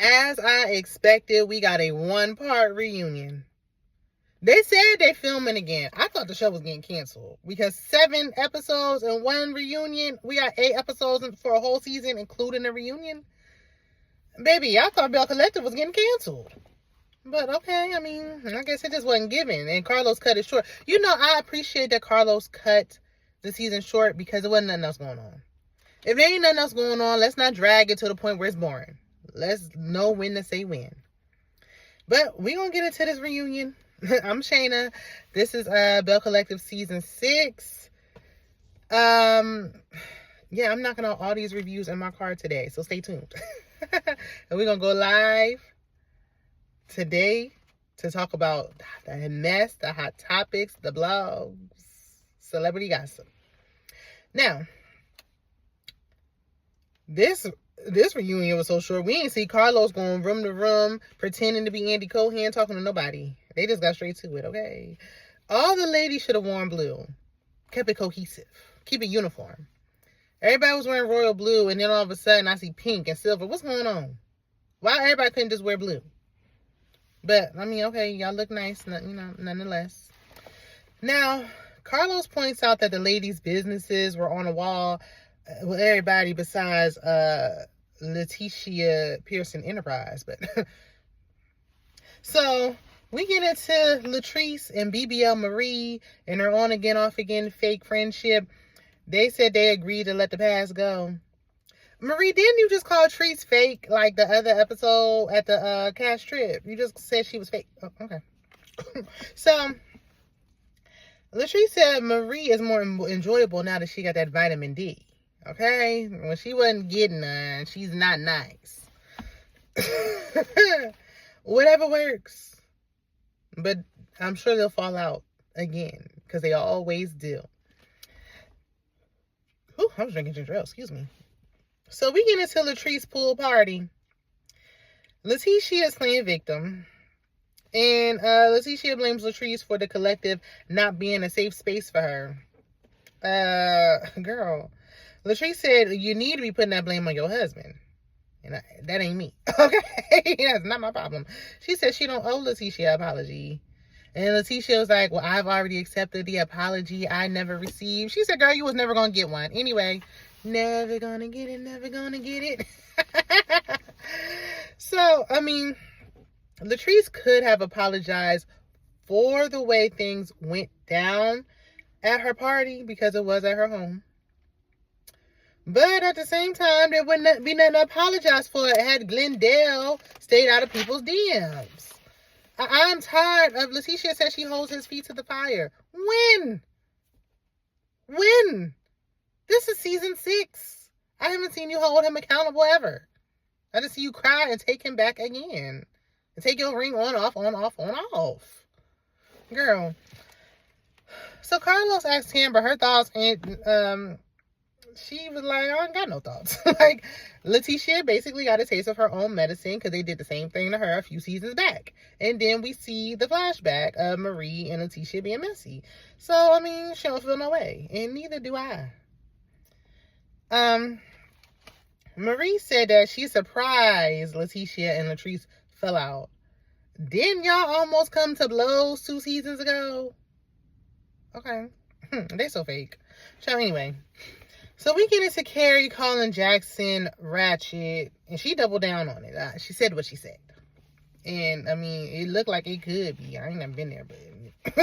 As I expected, we got a one-part reunion. They said they filming again. I thought the show was getting canceled because 7 episodes and 1 reunion. We got 8 episodes for a whole season, including the reunion. Baby, I thought Belle Collective was getting canceled. But okay, I mean, I guess it just wasn't given. And Carlos cut it short. You know, I appreciate that Carlos cut the season short because there wasn't nothing else going on. If there ain't nothing else going on, let's not drag it to the point where it's boring. Let's know when to say when. But we gonna get into this reunion. I'm Shayna. This is Belle Collective season 6. Yeah, I'm knocking out all these reviews in my car today, so stay tuned. And we're gonna go live today to talk about the mess, the hot topics, the blogs, celebrity gossip. Now, this reunion was so short. We ain't see Carlos going room to room pretending to be Andy Cohen talking to nobody. They just got straight to it, okay? All the ladies should have worn blue. Kept it cohesive. Keep it uniform. Everybody was wearing royal blue, and then all of a sudden I see pink and silver. What's going on? Why everybody couldn't just wear blue? But, I mean, okay, y'all look nice, nonetheless. Now, Carlos points out that the ladies' businesses were on a wall with everybody besides Letitia Pearson Enterprise. But so we get into Latrice and BBL Marie and their on again, off again fake friendship. They said they agreed to let the past go. Marie, didn't you just call Treese fake like the other episode at the cash trip? You just said she was fake. Oh, okay. So Latrice said Marie is more enjoyable now that she got that vitamin D. Okay? When she wasn't getting none, she's not nice. Whatever works. But I'm sure they'll fall out again, because they always do. Ooh, I was drinking ginger ale, excuse me. So we get into Latrice's pool party. Letitia is playing victim. And Letitia blames Latrice for the collective not being a safe space for her. Girl. Latrice said, you need to be putting that blame on your husband. And that ain't me. Okay? That's not my problem. She said she don't owe Letitia an apology. And Letitia was like, well, I've already accepted the apology I never received. She said, girl, you was never going to get one. Anyway, never going to get it, never going to get it. So, I mean, Latrice could have apologized for the way things went down at her party because it was at her home. But at the same time, there wouldn't be nothing to apologize for had Glendale stayed out of people's DMs. I'm tired of Letitia said she holds his feet to the fire. When? This is season 6. I haven't seen you hold him accountable ever. I just see you cry and take him back again. And take your ring on, off, on, off, on, off. Girl. So Carlos asked Amber her thoughts, and she was like, I don't got no thoughts. Like, Letitia basically got a taste of her own medicine because they did the same thing to her a few seasons back. And then we see the flashback of Marie and Letitia being messy. So, I mean, she don't feel no way. And neither do I. Marie said that she's surprised Letitia and Latrice fell out. Didn't y'all almost come to blows 2 seasons ago? Okay. They so fake. So, anyway. So we get into Carrie calling Jackson ratchet, and she doubled down on it. She said what she said. And, I mean, it looked like it could be. I ain't never been there, but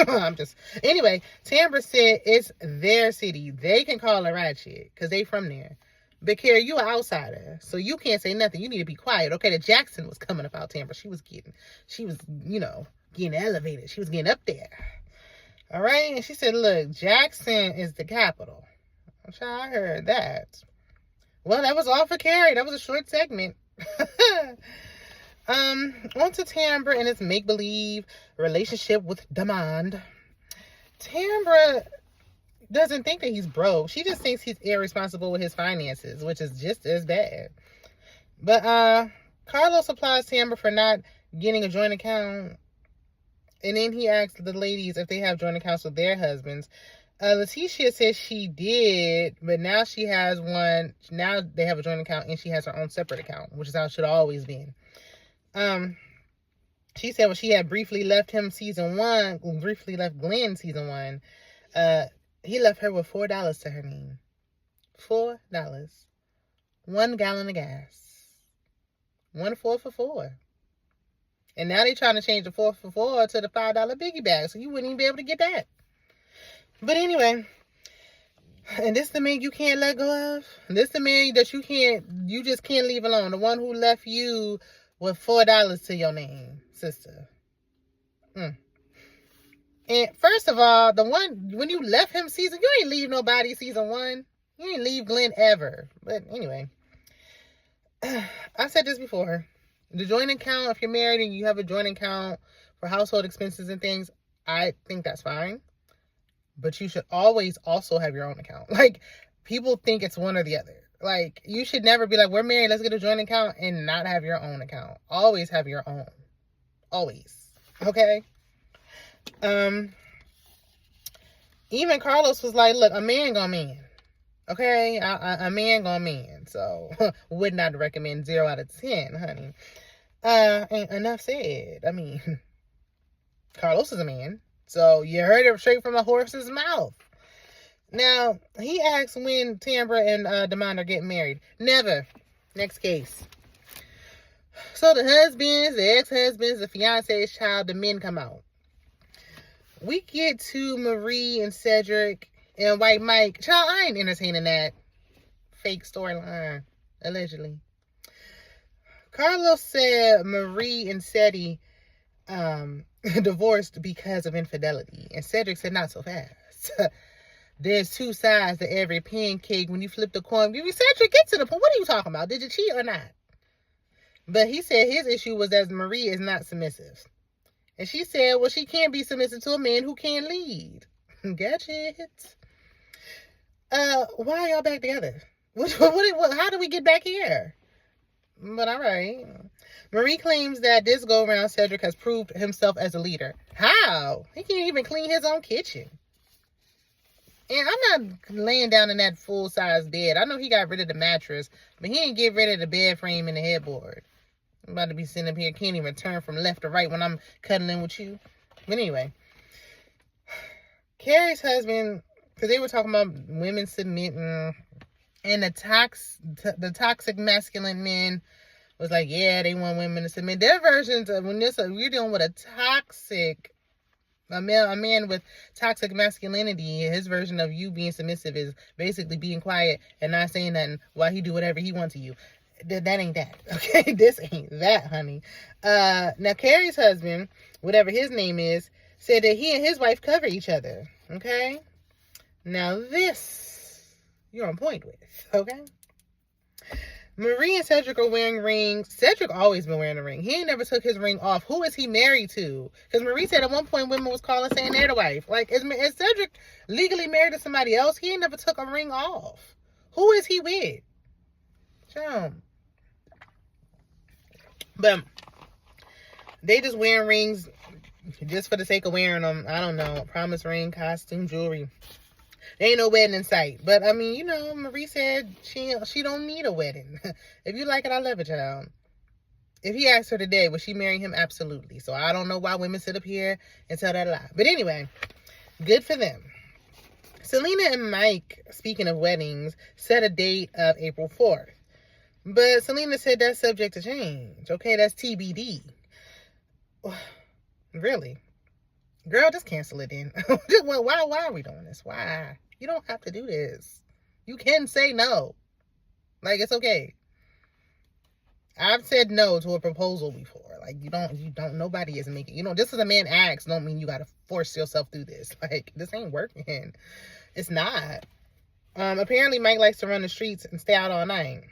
I'm just... Anyway, Tambra said it's their city. They can call her ratchet, because they from there. But, Carrie, you an outsider, so you can't say nothing. You need to be quiet. Okay, the Jackson was coming about Tambra. She was, getting elevated. She was getting up there. All right? And she said, look, Jackson is the capital. I heard that. Well, that was all for Carrie. That was a short segment. On to Tambra and his make-believe relationship with Damond. Tambra doesn't think that he's broke. She just thinks he's irresponsible with his finances, which is just as bad. But Carlos applies Tambra for not getting a joint account. And then he asks the ladies if they have joint accounts with their husbands. Letitia says she did, but now she has one. Now they have a joint account, and she has her own separate account, which is how it should always been. She said when she had briefly left Glenn season 1, he left her with $4 to her name. $4. 1 gallon of gas. 1 4 for 4. And now they're trying to change the 4 for 4 to the $5 biggie bag, so you wouldn't even be able to get that. But anyway, and this the man you can't let go of. This the man that you just can't leave alone. The one who left you with $4 to your name, sister. And first of all, the one when you left him season, you ain't leave nobody season 1. You ain't leave Glenn ever. But anyway, I said this before. The joint account, if you're married and you have a joint account for household expenses and things, I think that's fine. But you should always also have your own account. Like, people think it's one or the other. Like, you should never be like, we're married, let's get a joint account, and not have your own account. Always have your own. Always. Okay? Even Carlos was like, look, a man gonna man. Okay? A man gonna man. So, would not recommend 0 out of 10, honey. And enough said. I mean, Carlos is a man. So, you heard it straight from a horse's mouth. Now, he asks when Tambra and Demond are getting married. Never. Next case. So, the husbands, the ex-husbands, the fiance's child, the men come out. We get to Marie and Cedric and White Mike. Child, I ain't entertaining that fake storyline, allegedly. Carlos said Marie and Seti divorced because of infidelity. And Cedric said, not so fast. There's 2 sides to every pancake. When you flip the coin, Cedric, get to the point. What are you talking about? Did you cheat or not? But he said his issue was that Marie is not submissive. And she said, well, she can't be submissive to a man who can't lead. Gadget. Why are y'all back together? How do we get back here? But all right. Marie claims that this go-around Cedric has proved himself as a leader. How? He can't even clean his own kitchen. And I'm not laying down in that full-size bed. I know he got rid of the mattress, but he didn't get rid of the bed frame and the headboard. I'm about to be sitting up here, can't even turn from left to right when I'm cuddling with you. But anyway, Carrie's husband, because they were talking about women submitting, and the toxic masculine men was like, yeah, they want women to submit. Their versions of when you're dealing with a man with toxic masculinity, his version of you being submissive is basically being quiet and not saying nothing while he do whatever he wants to you. That ain't that, okay? This ain't that, honey. Now, Carrie's husband, whatever his name is, said that he and his wife cover each other, okay? Now, this, you're on point with, okay? Marie and Cedric are wearing rings. Cedric always been wearing a ring. He ain't never took his ring off. Who is he married to? Because Marie said at one point women was calling saying they're the wife. Like, is Cedric legally married to somebody else? He ain't never took a ring off. Who is he with? Chum. But they just wearing rings just for the sake of wearing them. I don't know. Promise ring, costume, jewelry. There ain't no wedding in sight. But, I mean, you know, Marie said she don't need a wedding. If you like it, I love it, child. If he asked her today, would she marry him? Absolutely. So I don't know why women sit up here and tell that lie. But anyway, good for them. Selena and Mike, speaking of weddings, set a date of April 4th. But Selena said that's subject to change. Okay, that's TBD. Really? Girl, just cancel it then. Why are we doing this? Why? You don't have to do this. You can say no. Like, it's okay. I've said no to a proposal before. Like, nobody is making, just as a man asks, don't mean you gotta force yourself through this. Like, this ain't working. It's not. Apparently Mike likes to run the streets and stay out all night.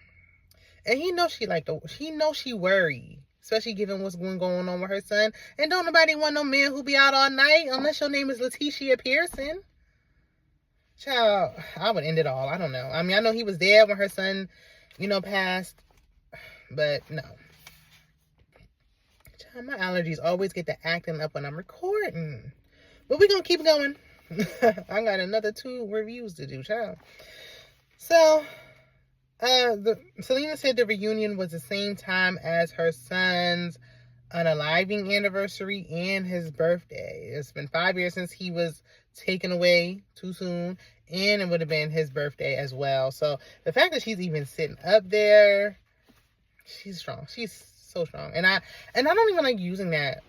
And he knows she worried. Especially given what's going on with her son. And don't nobody want no man who be out all night unless your name is Letitia Pearson. Child, I would end it all. I don't know. I mean, I know he was there when her son, passed. But no. Child, my allergies always get to acting up when I'm recording. But we're going to keep going. I got another 2 reviews to do, child. So, Selena said the reunion was the same time as her son's unaliving anniversary and his birthday. It's been 5 years since he was taken away too soon, and it would have been his birthday as well. So the fact that she's even sitting up there, she's strong. She's so strong. And I don't even like using that,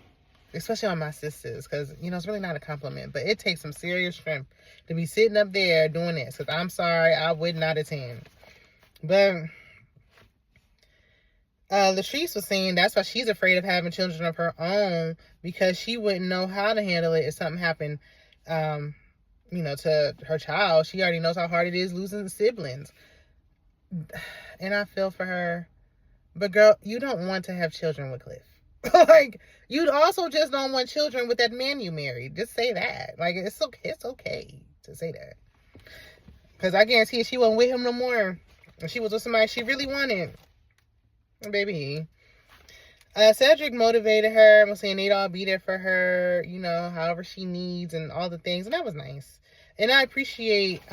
especially on my sisters, because, you know, it's really not a compliment, but it takes some serious strength to be sitting up there doing this, because I'm sorry, I would not attend. But Latrice was saying that's why she's afraid of having children of her own, because she wouldn't know how to handle it if something happened, you know, to her child. She already knows how hard it is losing siblings. And I feel for her. But girl, you don't want to have children with Cliff. Like, you also just don't want children with that man you married. Just say that. Like, it's okay to say that. Because I guarantee she wasn't with him no more. And she was with somebody she really wanted. Baby. Cedric motivated her and was saying they'd all be there for her, you know, however she needs and all the things. And that was nice. And I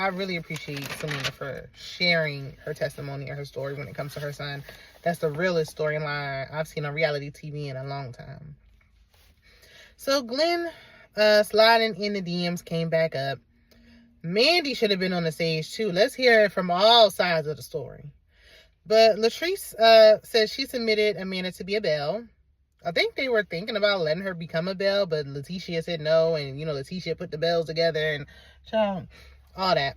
really appreciate Selena for sharing her testimony and her story when it comes to her son. That's the realest storyline I've seen on reality TV in a long time. So Glenn sliding in the DMs came back up. Mandy should have been on the stage too. Let's hear it from all sides of the story. But Latrice said she submitted Amanda to be a Belle. I think they were thinking about letting her become a Belle, but Letitia said no, and, you know, Letitia put the Bells together and all that.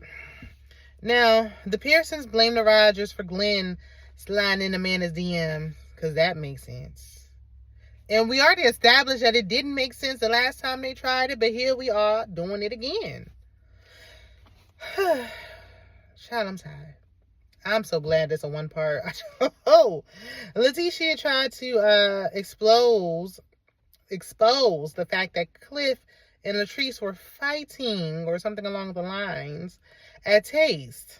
Now, the Pearsons blame the Rogers for Glenn sliding in Amanda's DM, because that makes sense. And we already established that it didn't make sense the last time they tried it, but here we are doing it again. Child, I'm tired. I'm so glad it's a 1-part. Letitia tried to expose the fact that Cliff and Latrice were fighting or something along the lines at Taste.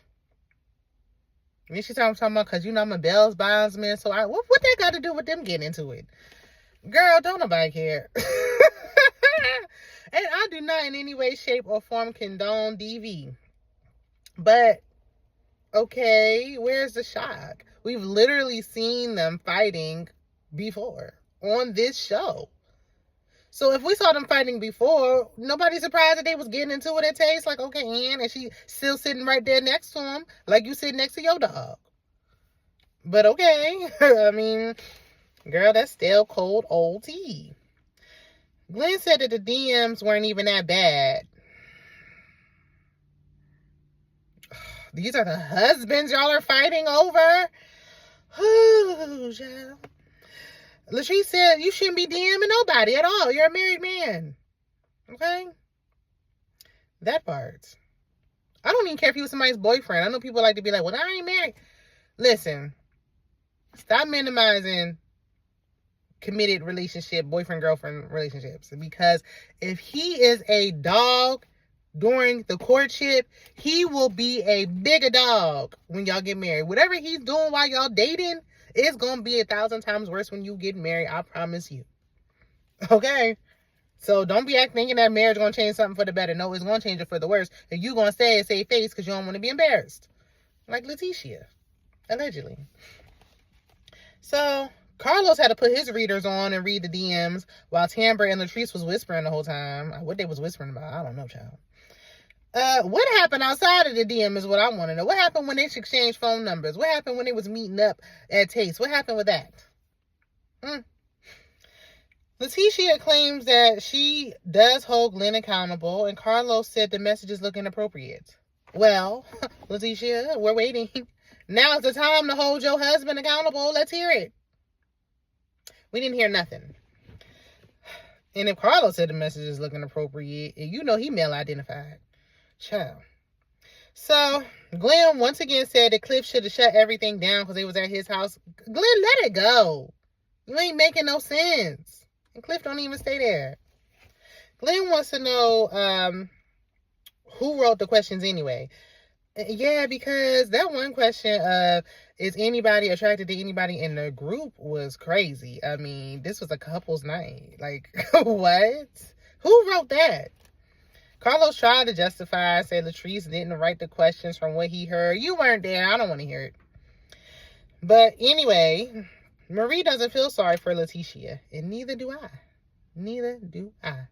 And she's talking about, because, you know, I'm a Belle's bondsman, so what that got to do with them getting into it? Girl, don't nobody care. And I do not in any way, shape, or form condone DV. But okay, where's the shock? We've literally seen them fighting before on this show. So if we saw them fighting before, nobody's surprised that they was getting into it at Taste. Like, okay, and she's still sitting right there next to him, like you sit next to your dog. But okay, I mean, girl, that's still cold old tea. Glenn said that the DMs weren't even that bad. These are the husbands y'all are fighting over? Ooh, child. Latrice said you shouldn't be DMing nobody at all. You're a married man. Okay? That part. I don't even care if he was somebody's boyfriend. I know people like to be like, well, I ain't married. Listen. Stop minimizing committed relationship, boyfriend-girlfriend relationships. Because if he is a dog during the courtship, he will be a bigger dog when y'all get married. Whatever he's doing while y'all dating, it's going to be 1,000 times worse when you get married. I promise you. Okay? So don't be thinking that marriage going to change something for the better. No, it's going to change it for the worse. And you going to say it, save face because you don't want to be embarrassed. Like Letitia. Allegedly. So Carlos had to put his readers on and read the DMs while Tamber and Latrice was whispering the whole time. What they was whispering about, I don't know, child. What happened outside of the DM is what I want to know. What happened when they exchanged phone numbers? What happened when they was meeting up at Taste? What happened with that? Letitia claims that she does hold Glenn accountable, and Carlos said the messages look inappropriate. Well, Letitia, we're waiting. Now's the time to hold your husband accountable. Let's hear it. We didn't hear nothing. And if Carlos said the messages look inappropriate, you know he male identified. Child. So Glenn once again said that Cliff should have shut everything down because they was at his house. Glenn, let it go. You ain't making no sense. And Cliff don't even stay there. Glenn wants to know who wrote the questions anyway. Yeah, because that one question of is anybody attracted to anybody in the group was crazy. I mean, this was a couple's night. Like, what? Who wrote that? Carlos tried to justify, say Latrice didn't write the questions from what he heard. You weren't there. I don't want to hear it. But anyway, Marie doesn't feel sorry for Letitia, and neither do I. Neither do I.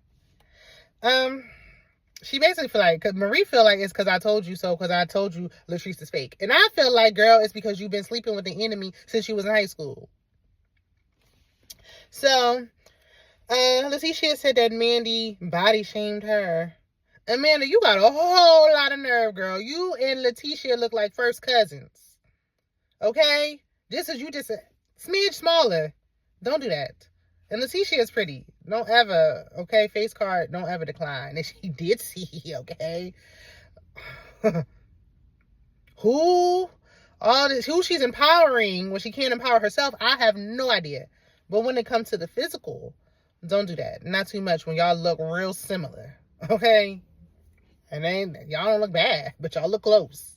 She basically feel like, cause Marie feel like it's because I told you so, because I told you Latrice is fake. And I feel like, girl, it's because you've been sleeping with the enemy since you was in high school. So, Letitia said that Mandy body shamed her. Amanda, you got a whole lot of nerve, girl. You and Letitia look like first cousins. Okay? This is you just a smidge smaller. Don't do that. And Letitia is pretty. Don't ever, okay? Face card, don't ever decline. And she did see, okay? Who she's empowering when she can't empower herself, I have no idea. But when it comes to the physical, don't do that. Not too much when y'all look real similar. Okay? And y'all don't look bad, but y'all look close.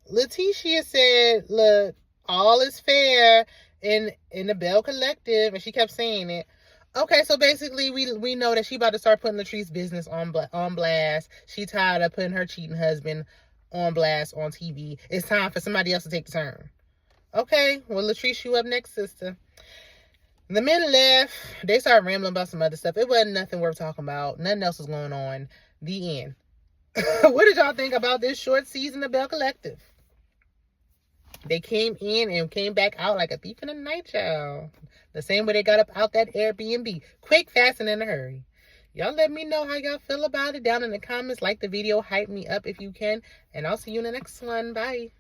Letitia said, look, all is fair in the Belle Collective, and she kept saying it. Okay, so basically we know that she about to start putting Latrice's business on blast. She tired of putting her cheating husband on blast on TV. It's time for somebody else to take the turn. Okay, well, Latrice, you up next, sister. The men left. They started rambling about some other stuff. It wasn't nothing worth talking about. Nothing else was going on. The end. What did y'all think about this short season of Belle Collective? They came in and came back out like a thief in the night, y'all. The same way they got up out that Airbnb. Quick, fast, and in a hurry. Y'all let me know how y'all feel about it down in the comments. Like the video. Hype me up if you can. And I'll see you in the next one. Bye.